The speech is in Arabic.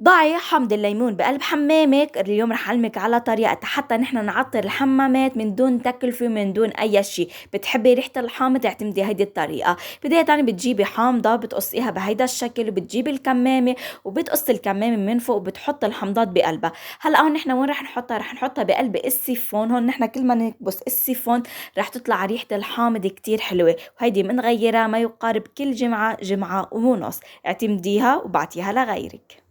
ضعي حامض الليمون بقلب حمامك. اليوم رح أعلمك على طريقة حتى نحن نعطر الحمامات من دون تكلفة ومن دون أي شيء. بتحبي ريحة الحامض؟ اعتمدي هيدي الطريقة. بداية يعني بتجيبي حامضة بتقصيها بهيدا الشكل، وبتجيبي الكمامة وبتقصي الكمامة من فوق وبتحط الحمضات بقلبها. هلا هون نحن وين رح نحطها؟ رح نحطها بقلب السيفون. هون نحن كل ما نكبس السيفون رح تطلع ريحة الحامض كتير حلوة، وهيدي منغيرها ما يقارب كل جمعة جمعة ونص. اعتمديها وبعتيها لغيرك.